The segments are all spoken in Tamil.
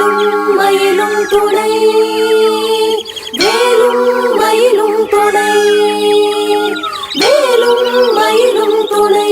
வேலும் மயிலும் துணை வேலும் மயிலும் துணை வேலும் மயிலும் துணை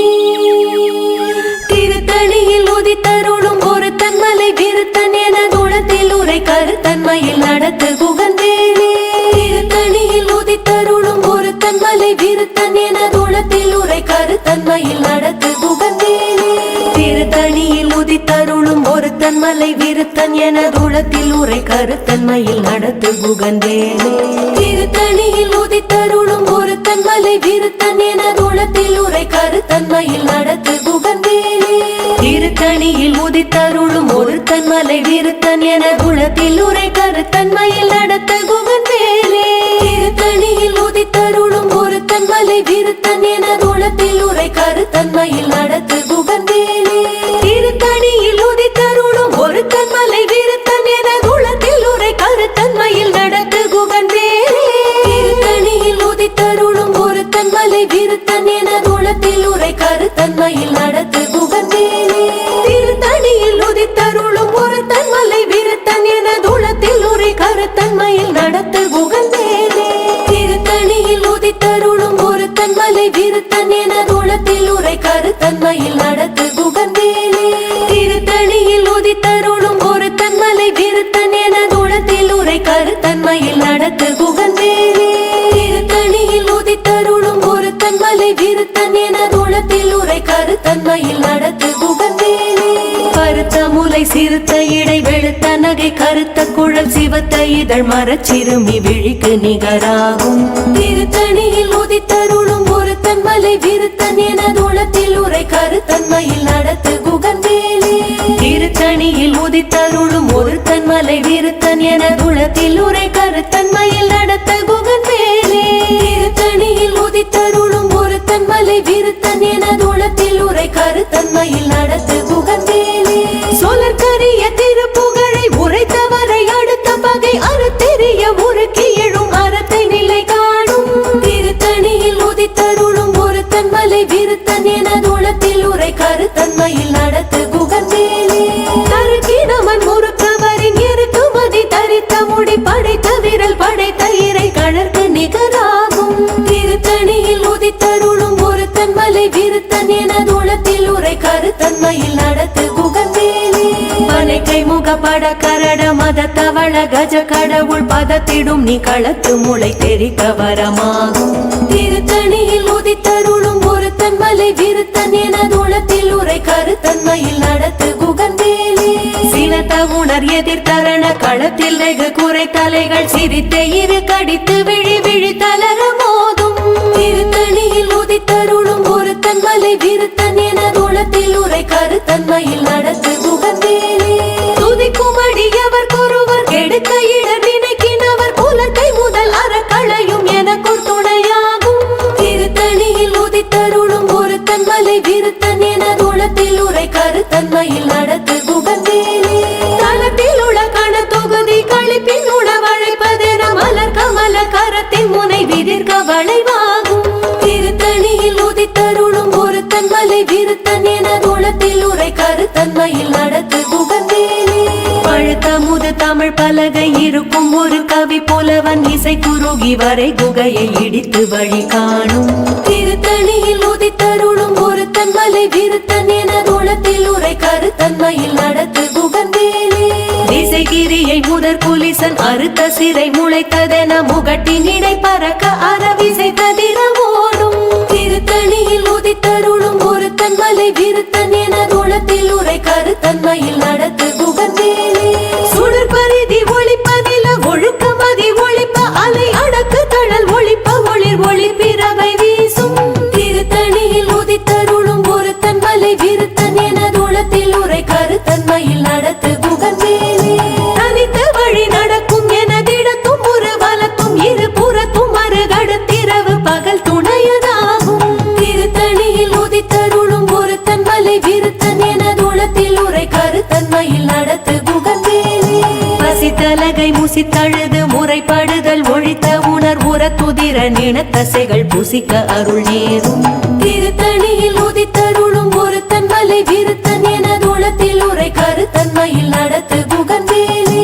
திருத்தணியில் உதித்தருளும் ஒரு தன்மலை விருத்தன் என குணத்தில் உரை கருத்தன்மையில் நடத்து குகந்தேனே திருத்தணியில் உதித்தருளும் ஒரு தன்மலை விருத்தன் என குணத்தில் உரை கருத்தன்மையில் நடத்து குகந்தேனே திருத்தணியில் உதித்தருளும் ஒரு தன்மலை விருத்தன் என குணத்தில் உரை கருத்தன்மையில் நடத்து குகந்தேனே திருத்தணியில் உதித்தருளும் ஒரு தன்மலை விருத்தன் என குணத்தில் உரை கருத்தன்மையில் நடத்து குகந்தேனே திருத்தணியில் உதித்தருளும் ஒரு தன்மலை விருத்தன் என குணத்தில் உரை கருத்தன்மையில் நடத்த குகந்தேனே திருத்தணியில் உதித்தருளும் ஒரு தன்மலை விருத்தன் என குணத்தில் உரை கருத்தன்மையில் நடத்து குகந்தேனே திருத்தணியில் உதித்தருளும் ஒரு தன்மலை விருத்தன் என குணத்தில் உரை கருத்தன்மையில் நடத்து குகந்தேனே திருத்தணியில் உதித்தருளும் ஒரு தன்மலை விருத்தன் என குணத்தில் உரை கருத்தன்மையில் நடத்து குகந்தேனே திருத்தணியில் உதித்தருளும் ஒரு தன்மலை விருத்தன் என குணத்தில் உரை கருத்தன்மையில் நடத்து குகந்தேனே திருத்தணியில் உதித்தருளும் ஒரு தன்மலை விருத்தன் என குணத்தில் உரை கருத்தன்மையில் நடத்து குகந்தேனே திருத்தணியில் உதித்தருளும் ஒரு தன்மலை விருத்தன் என குணத்தில் உரை கருத்தன்மையில் நடத்து குகந்தேனே திருத்தணியில் உதித்தருளும் ஒரு தன்மலை விருத்தன் என குணத்தில் உரை கருத்தன்மையில் நடத்து குகந்தேனே கருத்த முலை சிறுத்த இடை வெளுத்த நகை கருத்த குழல் சிவத்த இதழ் மரச்சிறுமி விழிக்கு நிகராகும் திருத்தணியில் உதித்தருளும் ஒரு தன்மலை விருத்தன் என குணத்தில் உரை கருத்தன்மையில் நடத்து குகந்தேனே திருத்தணியில் உதித்தருளும் ஒரு தன்மலை விருத்தன் என குணத்தில் உரை கருத்தன்மையில் நடத்த குகந்தேனே திருத்தணியில் உதித்தருளும் ஒரு தன்மலை விருத்தன் என குணத்தில் உரை கருத்தன்மையில் நடத்து குகந்தேனே சொலற்கரிய திருப்புகழை உரைத்தவரை அடுத்த பகை அறத்தெரிய உருக்கி எழும் அறத்தை நிலை காணும் திருத்தணியில் உதித்தருளும் ஒரு தன்மலை விருத்தன் என குணத்தில் உரை கருத்தன்மையில் நடத்து குகந்தேனே தருக்கினவன் முறுக்கவரின் இருக்குமதி தரித்த முடி படைத்த விரல் படைத்த இறை கழற்கு நிகராகும் திருத்தணியில் உதித்தருளும் ஒரு தன்மலை விருத்தன் என குணத்தில் உரை கருத்தன்மையில் நடத்து குகந்தேனே பனைக்கை முகப்பட கரட மத தவள கஜ கடவுள் பதத்திடும் நீ களத்து முளை தெரிக்க வரமாகும் திருத்தணியில் உதித்தருளும் ஒரு தன்மலை விருத்தன் என குணத்தில் உரை கருத்தன்மையில் நடத்து குகந்தேனே சினத்த உணர் எதிர்த்தரண களத்தில் வெகு குறை தலைகள் சிரித்த இரு கடித்து விழி விழி தளர மோதும் திருத்தணியில் உதித்தருளும் ஒரு தன்மலை விருத்தன் என குணத்தில் உரை கருத்தன்மையில் நடத்து குகந்தேனே துதிக்கும் அடியவர் ஒருவர் கெடுக்க இடர் நினைக்கினவர் குலத்தை முதல் அறக்களையும் எனக்குள் துணையாகும் திருத்தணியில் உதித்தருளும் ஒரு தன்மலை விருத்தன் என குணத்தில் உரை கருத்தன்மையில் நடத்து குகந்தேனே தளத்தில் உள்ள கண தொகுதி கழிப்பின் உணவழைப்பதென மலர் கமல கரத்தின் முனை விதிர்க்க வளைவாகும் திருத்தணியில் உதித்தருளும் ஒரு தன்மலை விருத்தன் என குணத்தில் உரை கருத்தன்மையில் நடத்து குகந்தேனே பழுத்த முது தமிழ் பலகை இருக்கும் ஒரு கவி புலவன் இசை குறுகி வரை குகையை இடித்து வழி காணும் திருத்தணியில் உதித்தருளும் ஒரு தன்மலை விருத்தன் என குணத்தில் உரை கருத்தன்மையில் நடத்து குகந்தேனே திசைகிரியை முதற் புலிசன் அறுத்த சிறை முளைத்ததென முகட்டின் இடை பறக்க அறவிசை ததிர ஓடும் திருத்தணியில் உதித்தருளும் ஒரு தன்மலை விருத்தன் என குணத்தில் உரை கருத்தன்மையில் நடத்து குகந்தேனே சுடர் பரிதி ஒளிப்பதில ஒழுக்க மதி ஒளிப்ப அலை அடக்கு தழல் ஒளிப்ப ஒளிர் ஒளி பிறவை வீசும் திருத்தணியில் உதித்தருளும் ஒரு தன்மலை விருத்தன் என குணத்தில் உரை கருத்தன்மையில் நடத்து குகந்தேனே தனித்த வழி நடக்கும் என திடத்தும் ஒரு வலத்தும் இரு புறத்தும் மறுகடத்திரவு பகல் துணையதாகும் திருத்தணியில் உதித்தருளும் ஒரு தன்மலை விருத்தன் என குணத்தில் உரை கருத்தன்மையில் நடத்து குகந்தேனே பசித்தலகை முசித்தழுது முறைப்படுதல் ஒழித்த உணர் உரத்துதிர நினத்தசைகள் புசிக்க அருள் நேரும் திருத்தணியில் உதித்தருளும் ஒரு தன்மலை விருத்தன் என குணத்தில் உரை கருத்தன்மையில் நடத்து குகந்தேனே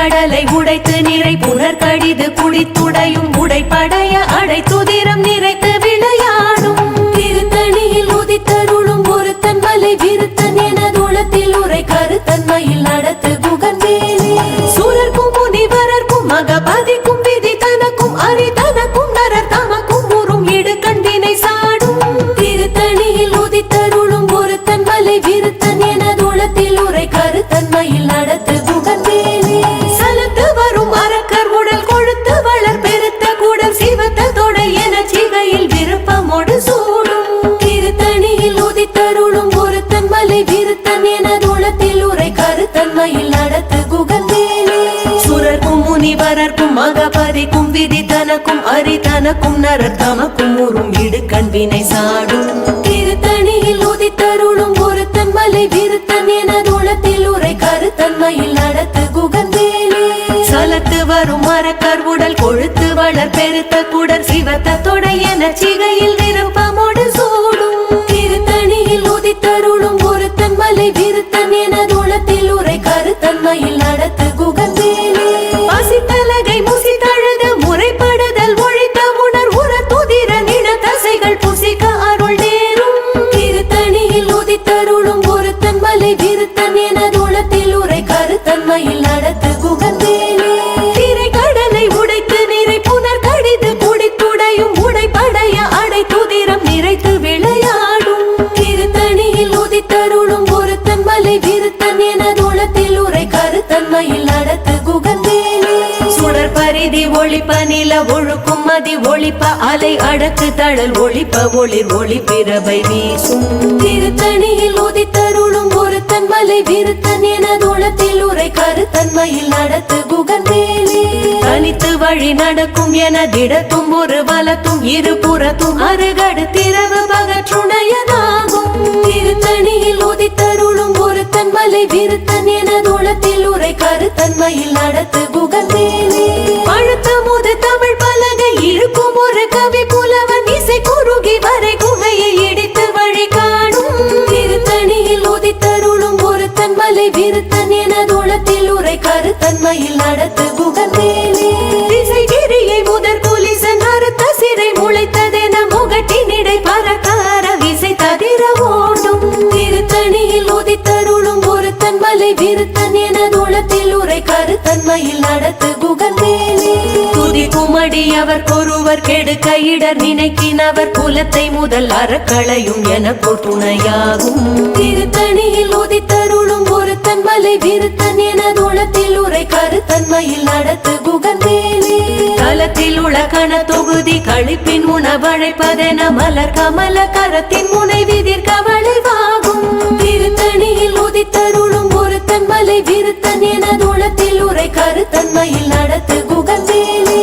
கடலை உடைத்து நிறை புனர் கடிது குடித்துடையும் உடைப்படைய அடைத்துதிரம் நிறைத்து விளையாடும் திருத்தணியில் உதித்தருளும் ஒருத்தன் மலை விருத்தன் எனதுளத்தில் உரை கருத்தன்மையில் நடத்து குகன்வேலே சூரர்க்கும் முனிவரர்க்கும் மகபதிக்கும் விதி தனக்கும் அரிதனக்கும் நரர் தமக்கும் உறும் இடு கண்டினை சாடும் திருத்தணியில் உதித்தருளும் ஒருத்தன் மலை விருத்தன் எனதுளத்தில் உரை கருத்தன்மையில் நடத்து குகன்வேலே சலத்து வரும் அரக்கர் உடல் கொழுத்து வளர் பெருத்த கூடல் சிவத்த தொடை என சிகையில் விருப்பமோடு சூடும் திருத்தணியில் உதித்தருளும் ஒருத்தன் மலை விருத்தன் எனதுளத்தில் உரை கருத்தன்மையில் நடத்து குகன்வேலே சுரர்க்கும் முனிவரர்க்கும் மகபதிக்கும் விதி தனக்கும் அரிதனக்கும் நரர் தமக்கும் உறும் இடு கண்வினை சாடும் திருத்தணியில் உதித்தருளும் ஒருத்தன் மலை விருத்தன் எனதுளத்தில் உரை கருத்தன்மையில் நடத்து குகன்வேலே சலத்து வரும் மரக்கர் உடல் கொழுத்து வளர் பெருத்த குடர் சிவத்த தொடை என சிகையில் விருப்பமோடு சூடும் திருத்தணியில் உதித்தருளும் ஒருத்தன் மலை விருத்தன் எனதுளத்தில் உரை கருத்தன்மையில் நடத்து குகன்வேலே பசித்தலகை முசித்தழுது முறைப்படுதல் ஒழித்த உணர் உற துதிர நின தசைகள் புசிக்க அருள் நேரும் திருத்தணியில் உதித்தருளும் ஒருத்தன் மலை விருத்தன் எனதுளத்தில் உரை கருத்தன்மையில் நடத்து குகன்வேலே திரை கடலை உடைத்து நிறை புனர் கடிது குடித்துடையும் உடைப்படைய அடைத்துதிரம் நிறைத்து விளையாடும் திருத்தணியில் உதித்தருளும் ஒருத்தன் மலை விருத்தன் எனதுளத்தில் உரை கருத்தன்மையில் நடத்து குகன்வேலே சுடர் பரிதி ஒளிப்ப நில ஒழுக்கும் மதி ஒளிப்ப அலை அடக்கு தழல் ஒளிப்ப ஒளிர் ஒளி பிறவை வீசும் திருத்தணியில் உதித்தருளும் ஒருத்தன் மலை விருத்தன் எனதுளத்தில் உரை கருத்தன்மையில் நடத்து குகன்வேலே தனித்து வழி நடக்கும் என திடத்தும் ஒரு வலத்தும் இருபுறத்தும் அருகடு திரவு பகற்றுணையதாகும் திருத்தணியில் உதித்தருளும் ஒருத்தன் மலை விருத்தன் எனதுளத்தில் உரை கருத்தன்மையில் நடத்து குகன்வேலே பழுத்த முது தமிழ் பலகை இருக்கும் ஒரு கவி புலவன் இசை குறுகி வரை குகையை இடித்து வழி காணும் திருத்தணியில் உதித்தருளும் ஒருத்தன் மலை விருத்தன் எனதுளத்தில் உரை கருத்தன்மையில் நடத்து குகன்வேலே திசைகிரியை முதற் குலிசன் அறுத்த சிறை முளைத்ததென முகட்டினிடை பறக்கார விசை தவிர ஓடும் திருத்தணியில் உதித்தருளும் ஒருத்தன் மலை விருத்தன் எனதுளத்தில் உரை கருத்தன்மையில் நடத்து குகன்வேலே துதி குமடி அவர் கொருவர் கெடுக்க இடர் நினைக்கினவர் குலத்தை முதல் அறக்களையும் என துணையாகும் திருத்தணியில் உதித்தருளும் ஒருத்தன் மலை விருத்தன் எனதுளத்தில் உரை கருத்தன்மையில் நடத்து குகன்வேலே தலத்தில் உள்ள கண தொகுதி கழிப்பின் உணவழைப்பதென மலர் கமல கரத்தின் முனை விதிர் கவளைவாகும் திருத்தணியில் உதித்தருளும் ஒருத்தன் மலை விருத்தன் எனதுளத்தில் உரை கருத்தன்மையில் நடத்து குகன்வேலே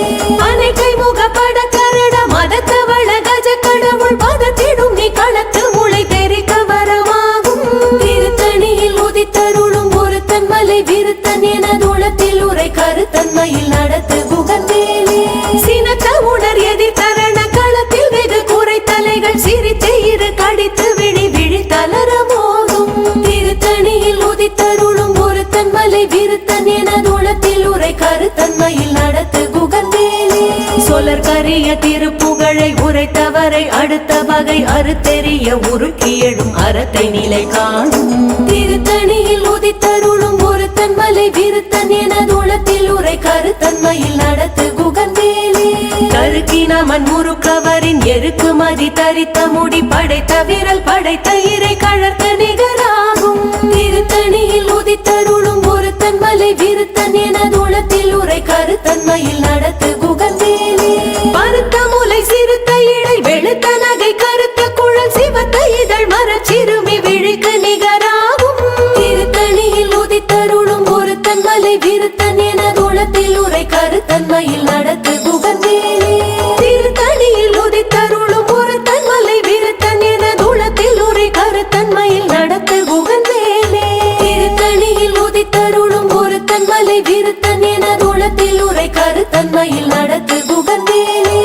அனைக்கை முகப்பட கரட மதத்தவள கஜ கடவுள் பதத்திடும் நீ களத்து முளை தெரிக்க வரமாகும் திருத்தணியில் உதித்தருளும் ஒருத்தன் மலை விருத்தன் எனதுளத்தில் உரை கருத்தன்மையில் நடத்து குகன்வேலே சினத்த உணர் எதிர் தரண களத்தில் வெகு குறை தலைகள் சிரித்து இரு கடித்து விழி விழி தளர மோதும் திருத்தணியில் உதித்தருளும் ஒருத்தன் மலை விருத்தன் எனதுளத்தில் உரை கருத்தன்மையில் நடத்து குகன்வேலே சொலர் கரிய திருப்புகழை உரைத்தவரை அடுத்த வகை அறுத்தெறிய உருக்கி எழும் அறத்தை நிலை காணும் திருத்தணியில் உதித்தருளும் ஒருத்தன் மலை விருத்தன் எனதுளத்தில் உரை கருத்தன்மையில் நடத்து குகன்வேலே கருக்கினமன் முறுக்கவரின் எருக்கு மதி தரித்த முடி படைத்த விரல் படைத்த இறை கழற்க நிகராகும் திருத்தணியில் உதித்தருளும் ஒருத்தன் மலை விருத்தன் எனதுளத்தில் உரை கருத்தன்மையில் நடத்து குகன்வேலே பருத்த முலை சிறுத்த இடை வெளுத்த நகை கருத்த குழல் சிவத்த இதழ் மரச்சிறுமி விழிக்கு நிகராகும் திருத்தணியில் உதித்தருளும் ஒருத்தன் மலை விருத்தன் எனதுளத்தில் உரை கருத்தன்மையில் நடத்து குகன்வேலே திருத்தணியில் உதித்தருளும் ஒருத்தன் மலை விருத்தன் எனதுளத்தில் உரை கருத்தன்மையில் நடத்து குகன்வேலே திருத்தணியில் உதித்தருளும் ஒருத்தன் மலை விருத்தன் எனதுளத்தில் உரை கருத்தன்மையில் நடத்து குகன்வேலே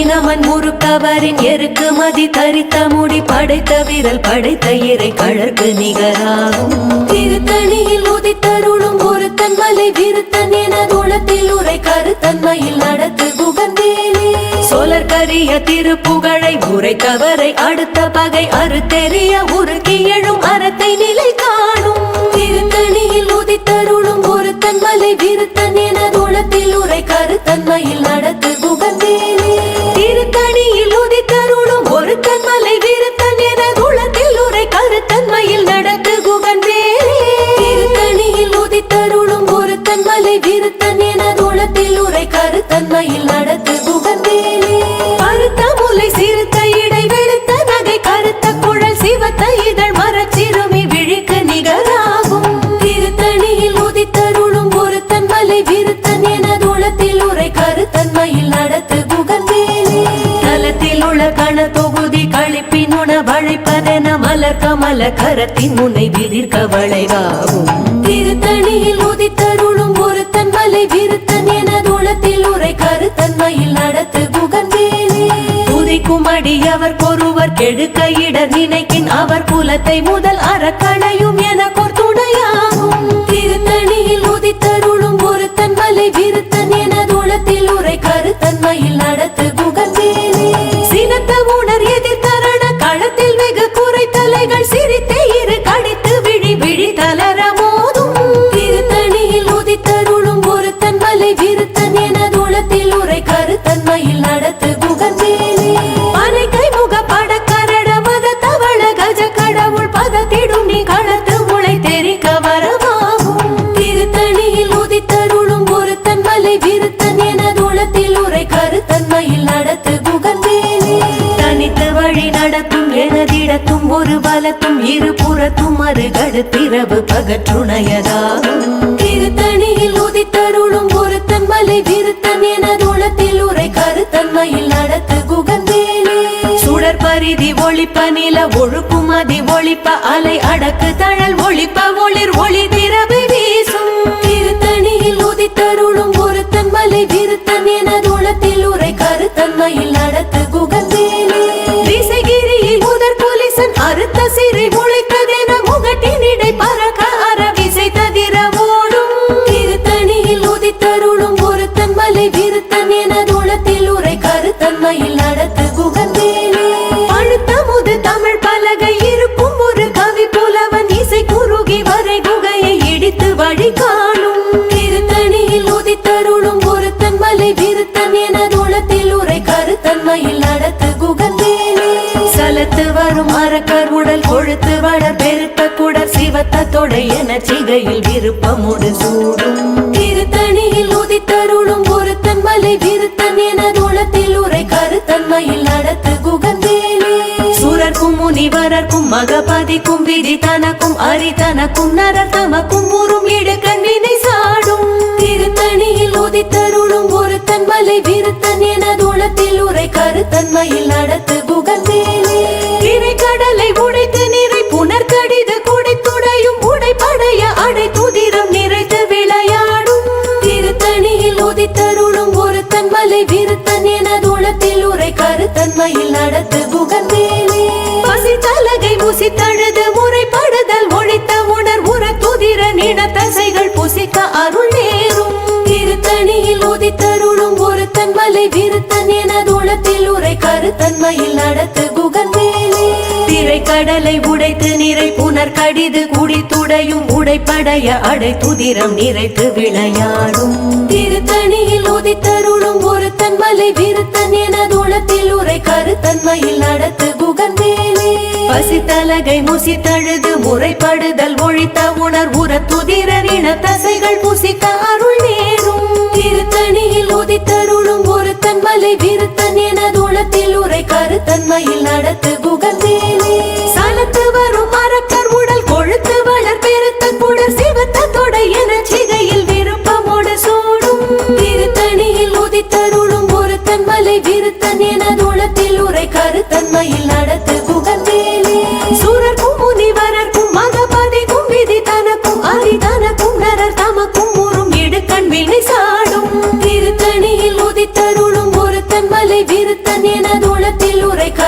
நமன் முறுக்கவரின் எருக்கு மதி தரித்த முடி படைத்த விரல் படைத்த இறை கழற்கு நிகராகும் திருத்தணியில் உதித்தருளும் ஒருத்தன் மலை விருத்தன் என தூளத்தில் உரை கருத்தன்மையில் நடத்து குகந்தேனே சோழர் கரிய திருப்புகழை உரைத்தவரை அடுத்த பகை அறுத்தெறிய உருக்கி எழும் அறத்தை நிலை காணும் திருத்தணியில் உதித்தருளும் ஒருத்தன் மலை விருத்தன் என தூளத்தில் உரை கருத்தன்மையில் நடத்து குகந்தேனே திருத்தணியில் உதித்தருளும் ஒருத்தன் மலை விருத்தன் என தூளத்தில் உரை கருத்தன்மையில் நடத்து குகந்தேனே திருத்தணியில் உதித்தருளும் ஒருத்தன் மலை விருத்தன் என தூளத்தில் உரை கருத்தன்மையில் நடத்து குகந்தேனே கருத்த முலை சிறுத்த இடை வெளுத்த நகை கருத்த குழல் சிவத்த இதழ் மரச்சிறுமி விழிக்கு நிகராகும் திருத்தணியில் உதித்தருளும் ஒருத்தன் மலை விருத்தன் என தூளத்தில் உரை கருத்தன்மையில் நடத்து குகந்தேனே தலத்தில் உள்ள கண தொகுதி கழிப்பினுண வழைப்பதென மலர் கமல கரத்தின் முனை விதிர்க்க வளைவாகும் திருத்தணியில் உதித்தருளும் ஒருத்தன் மலை விருத்தன் என தூளத்தில் உரை கருத்தன்மையில் நடத்து குகந்தேனே துதிக்கும் அடியவர் பொறுவர் கெடுக்க இட நினைக்கின் அவர் குலத்தை முதல் அறக்களையும் எனக்கோர் துணையாகும் திருத்தணியில் உதித்தருளும் ஒருத்தன் மலை விருத்தன் என தூளத்தில் உரை கருத்தன்மையில் நடத்து குகந்தேனே சினத்த உணர் எதிர்த்தரண களத்தில் வெகு குறை தலைகள் சிரித்தே இரு கடித்து விழி விழி தளர மோதும் திருத்தணியில் உதித்தருளும் ஒருத்தன் மலை விருத்தன் என தூளத்தில் உரை கருத்தன்மையில் நடத்து குகந்தேனே பனைக்கை முக படக்கரட மத தவள கஜ கடவுள் பதத்திடும் நீ களத்து முளை தெரிக்க வரவாகும் திருத்தணியில் உதித்தருளும் ஒருத்தன் மலை விருத்தன் என தூளத்தில் உரை கருத்தன்மையில் நடத்து குகந்தேனே தனித்து வழி நடத்தும் எனதிடத்தும் ஒரு பலத்தும் இரு புறத்தும் அருகடுத்திரவு பகற்றுணையதாகும் திருத்தணியில் உதித்தருளும் ஒருத்தன் மலை விருத்தன் என தூளத்தில் உரை கருத்தன்மையில் நடத்து குகந்தேனே சுடர் பரிதி ஒளிப்ப நில ஒழுக்கும் அதி ஒளிப்ப அலை அடக்கு தழல் ஒளிப்ப ஒளிர் ஒளி திரவு வீசும் திருத்தணியில் உதித்தருளும் ஒருத்தன் மலை விருத்தன் என தூளத்தில் உரை கருத்தன்மையில் நடத்து குகந்தேனே விசைகிரியில் முதற் புலிசன் அறுத்த சிறை முளைத்ததென முகட்டினிடை பறக்க அற விசை ததிர ஓடும் திருத்தணியில் உதித்தருளும் ஒருத்தன் மலை விருத்தன் என தூளத்தில் உரை கருத்தன்மையில் நடத்து குகந்தேனே பழுத்த முது தமிழ் பலகை இருக்கும் ஒரு கவி புலவன் இசை குறுகி வரை குகையை இடித்து வழி காணும் திருத்தணியில் உதித்தருளும் ஒருத்தன் மலை விருத்தன் என தூளத்தில் உரை கருத்தன்மையில் நடத்து குகந்தேனே சலத்து வரும் அரக்கர் உடல் கொழுத்து வளர் பெருத்த குடர் சிவத்த தொடை என சிகையில் விருப்பமுடு சூடும் திருத்தணியில் உதித்தருளும் ஒருத்தன் மலை விருத்தன் என தூளத்தில் உரை கருத்தன்மையில் நடத்து குகந்தேனே சுரர்க்கும் முனிவரர்க்கும் மகபதிக்கும் விதி தனக்கும் அரி தனக்கும் நரர் தமக்கும் ஊரும் இடுக்கண் வினை சாடும் திருத்தணியில் உதித்தருளும் ஒருத்தன் மலை விருத்தன் என தூளத்தில் உரை கருத்தன்மையில் நடத்து குகந்தேனே திரை கடலை உடைத்து நிறை புனர் கடிது குடித்துடையும் உடைப்படைய அடை துதிரம் நிறைத்து விளையாடும் திருத்தணியில் உதித்தருளும் ஒருத்தன் மலை விருத்தன் என தூளத்தில் உரை கருத்தன்மையில் நடத்து குகந்தேனே பசி தலகை முசி தழுது முறைப்படுதல் ஒழித்த உணர் உர துதிர நின தசைகள் புசிக்க அருள் நேரும் திருத்தணியில் உதித்தருளும் ஒருத்தன் மலை விருத்தன் என தூளத்தில் உரை கருத்தன்மையில் நடத்து குகந்தேனே திரை கடலை உடைத்து நிறை புனர் கடிது குடித்துடையும் உடைப்படைய அடை துதிரம் நிறைத்து விளையாடும் திருத்தணியில் உதித்தருளும் ஒருத்தன் மலை விருத்தன் என தூளத்தில் உரை கருத்தன்மையில் நடத்து குகந்தேனே பசி தலகை முசி தழுது முறைப்படுதல் ஒழித்த உணர் உர துதிரர் இன தசைகள் புசிக்க அருள் நேரும் திருத்தணியில் உதித்தருளும் ஒருத்தன் மலை விருத்தன் என தூளத்தில் உரை கருத்தன்மையில் நடத்து குகந்தேனே சலத்து வரும் அரக்கர் உடல் கொழுத்து வளர் பெருத்த குடர் சிவத்த தொடை என சிகையில் விருப்பமோடு சூடும் திருத்தணியில் உதித்தருளும் ஒருத்தன் மலை விருத்தன் என தூளத்தில் உரை கருத்தன்மையில் நடத்து குகந்தேனே சுரர்க்கும் முனிவரர்க்கும் மகபதிக்கும் விதி தனக்கும் அரி தனக்கும் நரர் தமக்கும் ஊரும் இடுக்கண் வினை சாடும் திருத்தணியில் உதித்தருளும் ஒருத்தன் மலை விருத்தன்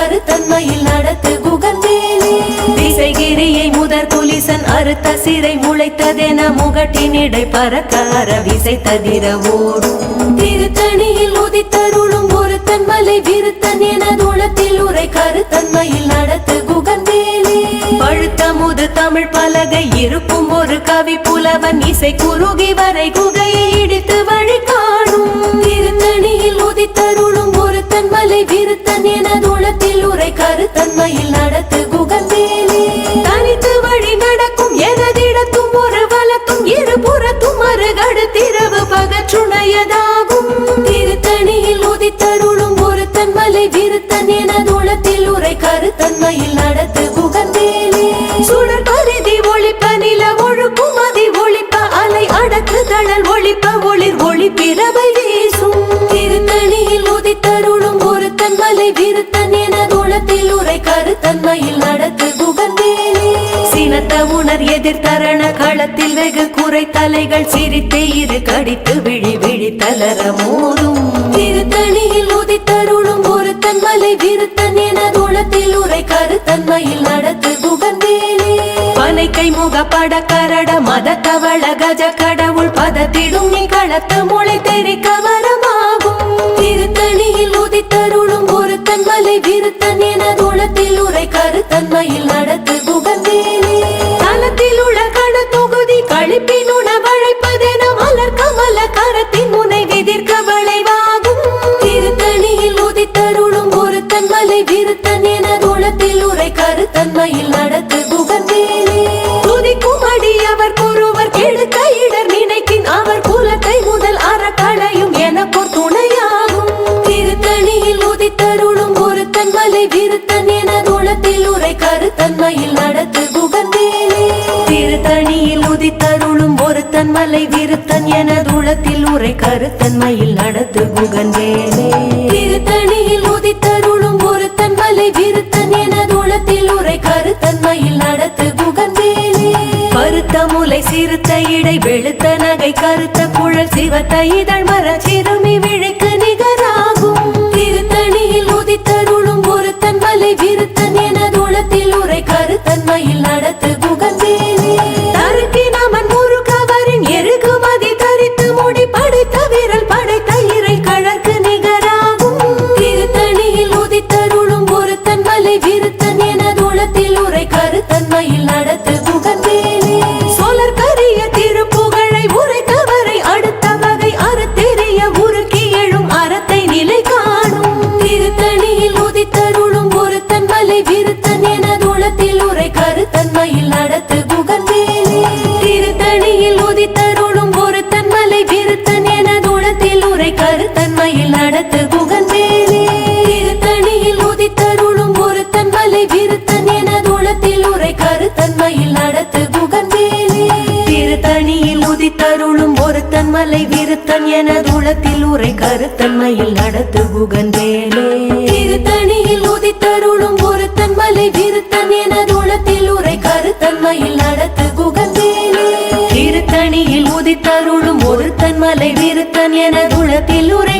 கருத்தன்மையில் நடத்து குகன்வேலே திசைகிரியை முதற் புலிசன் அறுத்த சிறை முளைத்ததென முகட்டினிடை பறக்க அரவிசை தவிர ஓடும் திருத்தணியில் உதித்தருளும் ஒருத்தன் மலை விருத்தன் என தூளத்தில் உரை கருத்தன்மையில் நடத்து குகன்வேலே பழுத்த முது தமிழ் பலகை இருக்கும் ஒரு கவி புலவன் இசை குறுகி வரை குகையை இடித்து வழி காணும் திருத்தணியில் உதித்தருளும் ஒருத்தன் மலை விருத்தன் என தூளத்தில் உரை கருத்தன்மையில் நடத்து குகன்வேலே தனித்து வழி நடக்கும் எனதிடத்தும் ஒரு வலத்தும் இருபுறத்தும் அருகடு திரவு பகற்றுணையதாகும் திருத்தணியில் உதித்தருளும் ஒருத்தன் மலை விருத்தன் என தூளத்தில் உரை கருத்தன்மையில் நடத்து குகன்வேலே சுடர் பரிதி ஒளிப்ப நில ஒழுக்கும் மதி ஒளிப்ப அலை அடக்கு தழல் ஒளிப்ப ஒளிர் ஒளி பிறவை வீசும் திருத்தணியில் உதித்தருளும் ஒருத்தன் மலை விருத்தன் என தூளத்தில் உரை கருத்தன்மையில் நடத்து குகன்வேலே சினத்த உணர் எதிர்த்தரண களத்தில் வெகு குறை தலைகள் சிரித்து இரு கடித்து விழி விழி தளர மோதும் திருத்தணியில் உதித்தருளும் ஒருத்தன் மலை விருத்தன் என தூளத்தில் உரை கருத்தன்மையில் நடத்து குகன்வேலே பனைக்கை முகப்பட கரட மத கவள கஜ கடவுள் பதத்திடும் நீ களத்த மொழி தெரிக்க வரமாகும் திருத்தணியில் உதித்தருளும் ஒருத்தன் மலை விருத்தன் என தூளத்தில் உரை கருத்தன்மையில் நடத்து குகன்வேலே தலத்தில் உள்ள கட தொகுதி கழிப்பின் உணவழைப்பதென மலர் கமல கரத்தின் முனை விதிர்க்க வளைவாகும் திருத்தணியில் உதித்தருளும் ஒருத்தன் மலை விருத்தன் என தூளத்தில் உரை கருத்தன்மையில் நடத்து குகன்வேலே துதிக்கும் அடியவர் குருவர் கெடுக்க இடர் நினைக்கின் அவர் குலத்தை முதல் அறக்களையும் எனக்கோர் துணையாகும் திருத்தணியில் உதித்தருளும் ஒருத்தன் மலை விருத்தன் என தூளத்தில் உரை கருத்தன்மையில் நடத்து குகன்வேலே திருத்தணியில் உதித்தருளும் ஒருத்தன் மலை விருத்தன் என தூளத்தில் உரை கருத்தன்மையில் நடத்து குகன்வேலே திருத்தணியில் உதித்தருளும் ஒருத்தன் மலை விருத்தன் என தூளத்தில் உரை கருத்தன்மையில் நடத்து குகன்வேலே பருத்த முலை சிறுத்த இடை வெளுத்த நகை கருத்த குழல் சிவத்த இதழ் மர சிறுமி விழிக்கு நிகராகும் திருத்தணியில் உதித்தருளும் ஒருத்தன் மலை விருத்தன் என தூளத்தில் உரை கருத்தன்மையில் நடத்து குகன்வேலே தருக்கி நமன் முருகவரின் எருகு மதி தரித்து முடி படைத்த விரல் படைத்த இறை கழற்கு நிகராகும் திருத்தணியில் உதித்தருளும் ஒருத்தன் மலை விருத்தன் என தூளத்தில் உரை கருத்தன்மையில் நடத்து குகன்வேலே சோழர் கரிய திருப்புகழை உரைத்தவரை அடுத்த வகை அறத்தெரிய உருக்கி எழும் அறத்தை நிலை காணும் திருத்தணியில் உதித்தருளும் ஒருத்தன் மலை விருத்தன் என தூளத்தில் உரை கருத்தன்மையில் நடத்து குகன்வேலே திருத்தணியில் உதித்தருளும் ஒருத்தன் மலை விருத்தன் என தூளத்தில் உரை கருத்தன்மையில் நடத்து குகன்வேலே திருத்தணியில் உதித்தருளும் ஒருத்தன் மலை விருத்தன் என தூளத்தில் உரை கருத்தன்மையில் நடத்து குகன்வேலே திருத்தணியில் உதித்தருளும் ஒருத்தன் மலை விருத்தன் என தூளத்தில் உரை கருத்தன்மையில் நடத்து குகன்வேலே திருத்தணியில் உதித்தருளும் ஒருத்தன் மலை விருத்தன் என தூளத்தில் உரை கருத்தன்மையில் நடத்து குகன்வேலே திருத்தணியில் உதித்தருளும் ஒருத்தன் மலை விருத்தன் என தூளத்தில் உரை